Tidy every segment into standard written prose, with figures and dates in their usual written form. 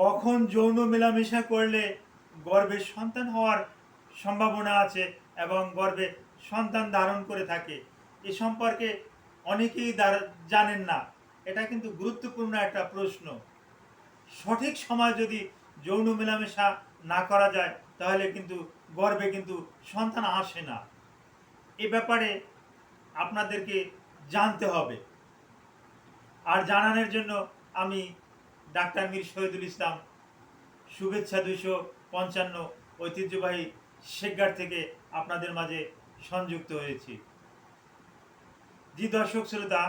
কখন যৌন মেলামেশা করলে গর্ভে সন্তান হওয়ার সম্ভাবনা আছে এবং গর্ভে সন্তান ধারণ করে থাকে এ সম্পর্কে অনেকেই জানেন না। এটা কিন্তু গুরুত্বপূর্ণ একটা প্রশ্ন। সঠিক সময় যদি যৌন মেলামেশা না করা যায় তাহলে কিন্তু গর্ভে কিন্তু সন্তান আসে না। এ ব্যাপারে আপনাদেরকে জানতে হবে। আর জানানোর জন্য আমি ডাক্তার মীর শহীদুল ইসলাম শুভেচ্ছা 255 ঐতিহ্যবাহী শেখগার থেকে আপনাদের মাঝে সংযুক্ত হয়েছি। জি দর্শক শ্রোতা,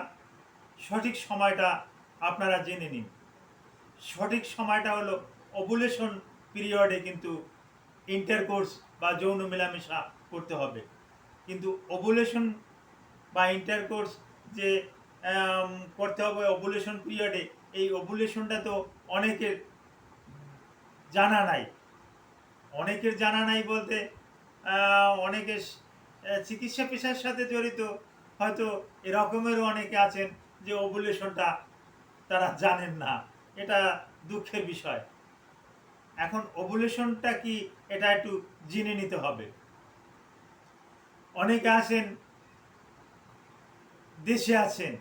সঠিক সময়টা আপনারা জেনে নিন। সঠিক সময়টা হলো ওভুলেশন পিরিয়ডে কিন্তু ইন্টারকোর্স বা যৌন মেলামেশা করতে হবে। কিন্তু ওভুলেশন বা ইন্টারকোর্স যে করতে হবে ওভুলেশন পিরিয়ডে, এই ওভুলেশনটা তো অনেকের জানা নাই। অনেকের জানা নাই বলতে অনেকে চিকিৎসা পেশার সাথে জড়িত, হয়তো এরকমেরও অনেকে আছেন যে ওভুলেশনটা তারা জানেন না। এটা দুঃখের বিষয়। এখন ওভুলেশনটা কি এটা একটু জেনে নিতে হবে। অনেকে আছেন দেশে আছেন,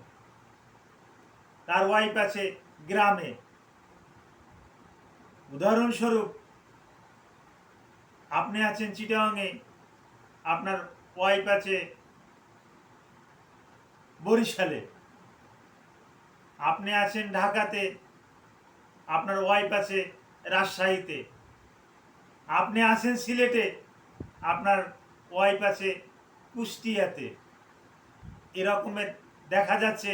তার ওয়াইফ আছে গ্রামে। উদাহরণস্বরূপ আপনি আছেন চিটাগাংয়ে, আপনার ওয়াইফ আছে বরিশালে। আপনি আছেন ঢাকাতে, আপনার ওয়াইফ আছে রাজশাহীতে। আপনি আছেন সিলেটে, আপনার ওয়াইফ আছে কুষ্টিয়াতে। এরকমের দেখা যাচ্ছে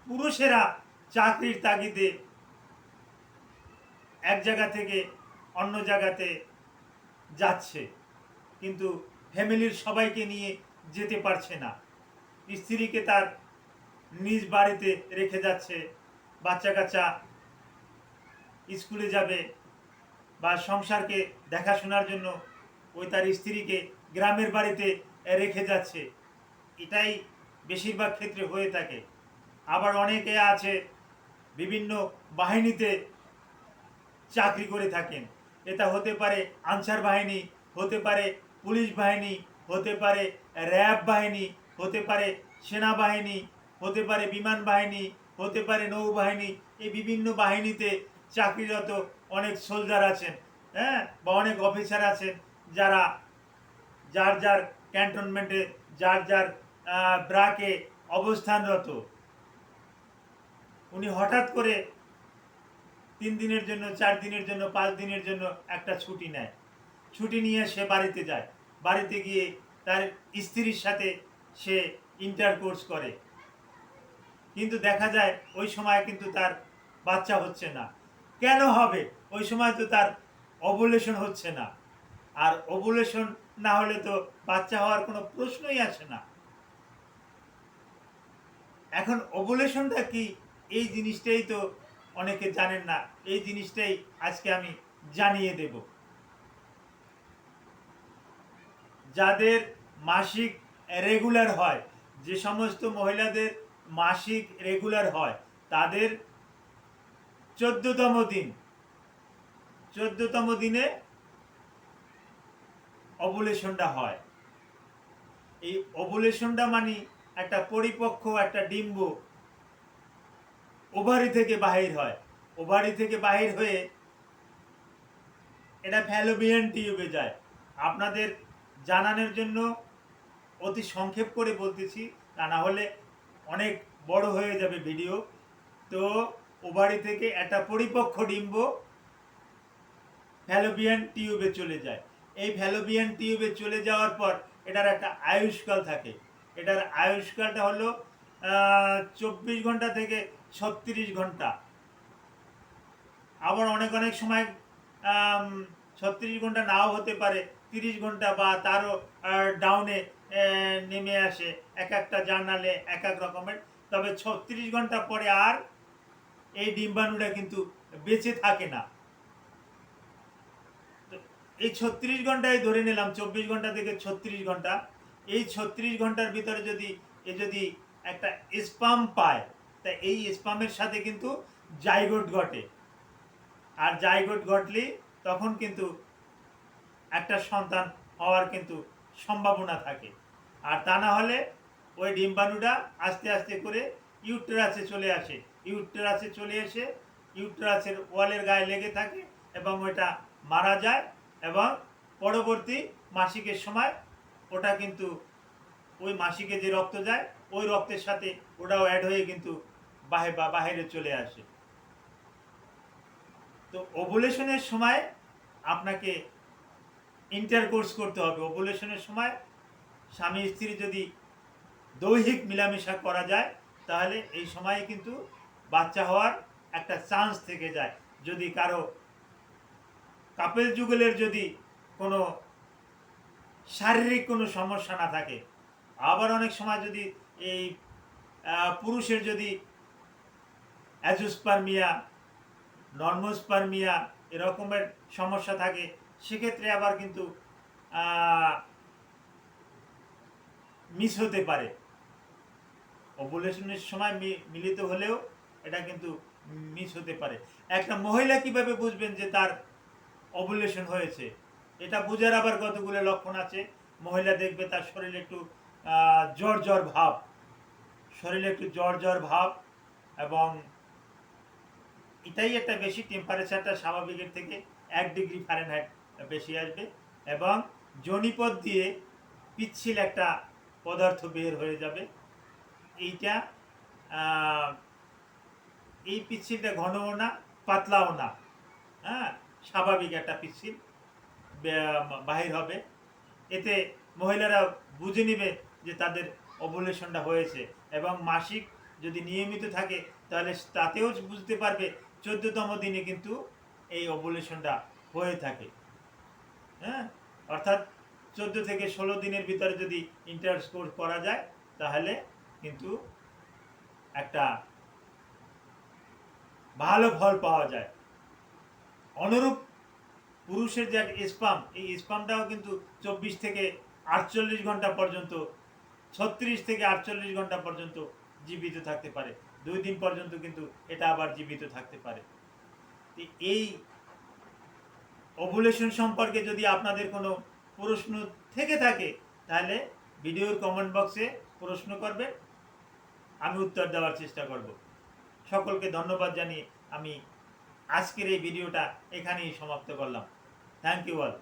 পুরুষেরা চাকরির তাগিদে এক জায়গা থেকে অন্য জায়গাতে যাচ্ছে, কিন্তু ফ্যামিলির সবাইকে নিয়ে যেতে পারছে না। স্ত্রীকে তার নিজ বাড়িতে রেখে যাচ্ছে, বাচ্চা কাচ্চা স্কুলে যাবে বা সংসারকে দেখাশোনার জন্য ওই তার স্ত্রীকে গ্রামের বাড়িতে রেখে যাচ্ছে। এটাই বেশিরভাগ ক্ষেত্রে হয়ে থাকে। আবার অনেকে আছে বিভিন্ন বাহিনীতে চাকরি করে থাকেন। এটা হতে পারে আনসার বাহিনী, হতে পারে পুলিশ বাহিনী, হতে পারে র্যাব বাহিনী, হতে পারে সেনাবাহিনী, হতে পারে বিমান বাহিনী, হতে পারে নৌবাহিনী। এই বিভিন্ন বাহিনীতে চাকরিরত অনেক সোলজার আছেন, হ্যাঁ, বা অনেক অফিসার আছেন যারা যার যার ক্যান্টনমেন্টে যার যার ব্রাকে অবস্থানরত। উনি হঠাৎ করে 3 দিনের জন্য, 4 দিনের জন্য, 5 দিনের জন্য একটা ছুটি নেয়। ছুটি নিয়ে সে বাড়িতে যায়। বাড়িতে গিয়ে তার স্ত্রীর সাথে সে ইন্টারকোর্স করে, কিন্তু দেখা যায় ওই সময় কিন্তু তার বাচ্চা হচ্ছে না। কেন হবে? ওই সময় তো তার ওভুলেশন হচ্ছে না। আর ওভুলেশন না হলে তো বাচ্চা হওয়ার কোনো প্রশ্নই আসে না। এখন ওভুলেশনটা কি, এই জিনিসটাই তো অনেকে জানেন না। এই জিনিসটাই আজকে আমি জানিয়ে দেব। যাদের মাসিক রেগুলার হয়, যে সমস্ত মহিলাদের মাসিক রেগুলার হয়, তাদের 14তম দিনে ওভুলেশনটা হয়। এই ওভুলেশনটা মানে একটা পরিপক্ক একটা ডিম্ব ওভারি থেকে বাহির হয়। ওভারি থেকে বাহির হয়ে এটা ফ্যালোপিয়ান টিউবে যায়। আপনাদের জানানোর জন্য অতি সংক্ষেপ করে বলতেছি, তা না হলে অনেক বড় হয়ে যাবে ভিডিও। তো ওভারি থেকে একটা পরিপক্ক ডিম্ব ফ্যালোপিয়ান টিউবে চলে যায়। এই ফ্যালোপিয়ান টিউবে চলে যাওয়ার পর এটার একটা আয়ুষ্কাল থাকে। এটার আয়ুষ্কালটা হলো 24 ঘন্টা থেকে 36 ঘন্টা। আবার অনেক অনেক সময় 36 ঘন্টা নাও হতে পারে, 30 ঘন্টা বা তারও ডাউনে নেমে আসে। এক একটা জার্নালে এক এক রকমের। তবে 36 ঘন্টা পরে আর এই ডিম্বাণুটা কিন্তু বেঁচে থাকে না। এই 36 ঘন্টায় ধরে নিলাম, 24 ঘন্টা থেকে 36 ঘন্টা। এই 36 ঘন্টার ভিতরে যদি একটা স্পাম পায়, তা এই স্পামের সাথে কিন্তু জাইগোট ঘটে। আর জাইগোট ঘটলি তখন কিন্তু একটা সন্তান হওয়ার কিন্তু সম্ভাবনা থাকে। আর তা না হলে ওই ডিম্বাণুটা আস্তে আস্তে করে ইউটেরাসে চলে আসে, ইউটেরাসে চলে এসে ইউটেরাসের ওয়ালের গায়ে লেগে থাকে এবং ওইটা মারা যায় এবং পরবর্তী মাসিকের সময় ওটা কিন্তু ওই মাসিকে যে রক্ত যায় ওই রক্তের সাথে ওটাও অ্যাড হয়ে কিন্তু বাহিরে চলে আসে। তো ওভুলেশনের সময় আপনাকে ইন্টারকোর্স করতে হবে। ওভুলেশনের সময় স্বামী স্ত্রী যদি দৈহিক মেলামেশা করা যায় তাহলে এই সময়ে কিন্তু বাচ্চা হওয়ার একটা চান্স থেকে যায়। যদি কারো কাপেল যুগলের যদি কোনো শারীরিক কোনো সমস্যা না থাকে, আবার অনেক সময় যদি এই পুরুষের যদি অ্যাজোস্পার্মিয়া, নর্মোস্পার্মিয়া এরকমের সমস্যা থাকে, সেক্ষেত্রে আবার কিন্তু মিস হতে পারে। ওভুলেশনের সময় মিলিত হলেও এটা কিন্তু মিস হতে পারে। একটা মহিলা কিভাবে বুঝবেন যে তার ওভুলেশন হয়েছে? এটা বোঝার আবার কতগুলো লক্ষণ আছে। মহিলা দেখবে তার শরীরে একটু জ্বর জ্বর ভাব, শরীরে একটু জ্বর জ্বর ভাব, এবং এটাই একটা বেশি, টেম্পারেচারটা স্বাভাবিকের থেকে 1°F বেশি আসবে, এবং যোনিপথ দিয়ে পিচ্ছিল একটা পদার্থ বের হয়ে যাবে। এইটা এই পিচ্ছিলটা ঘনও না পাতলাও না, হ্যাঁ, স্বাভাবিক একটা পিচ্ছিল বাহির হবে। এতে মহিলারা বুঝে নেবে যে তাদের ওভুলেশনটা হয়েছে, এবং মাসিক যদি নিয়মিত থাকে তাহলে তাতেও বুঝতে পারবে 14তম দিনে কিন্তু এই ওভুলেশনটা হয়ে থাকে। হ্যাঁ, অর্থাৎ 14 থেকে 16 দিনের ভিতরে যদি ইন্টারকোর্স করা যায় তাহলে কিন্তু একটা ভালো ফল পাওয়া যায়। অনুরূপ পুরুষের যে স্পাম, এই স্পামটাও কিন্তু 24 থেকে 48 ঘন্টা পর্যন্ত, 36 থেকে 48 ঘন্টা পর্যন্ত জীবিত থাকতে পারে। 2 দিন পর্যন্ত কিন্তু এটা আবার জীবিত থাকতে পারে। এই ওভুলেশন সম্পর্কে যদি আপনাদের কোনো প্রশ্ন থেকে থাকে তাহলে ভিডিওর কমেন্ট বক্সে প্রশ্ন করবেন, আমি উত্তর দেওয়ার চেষ্টা করব। সকলকে ধন্যবাদ জানিয়ে আমি আজকের এই ভিডিওটা এখানেই সমাপ্ত করলাম। Thank you all.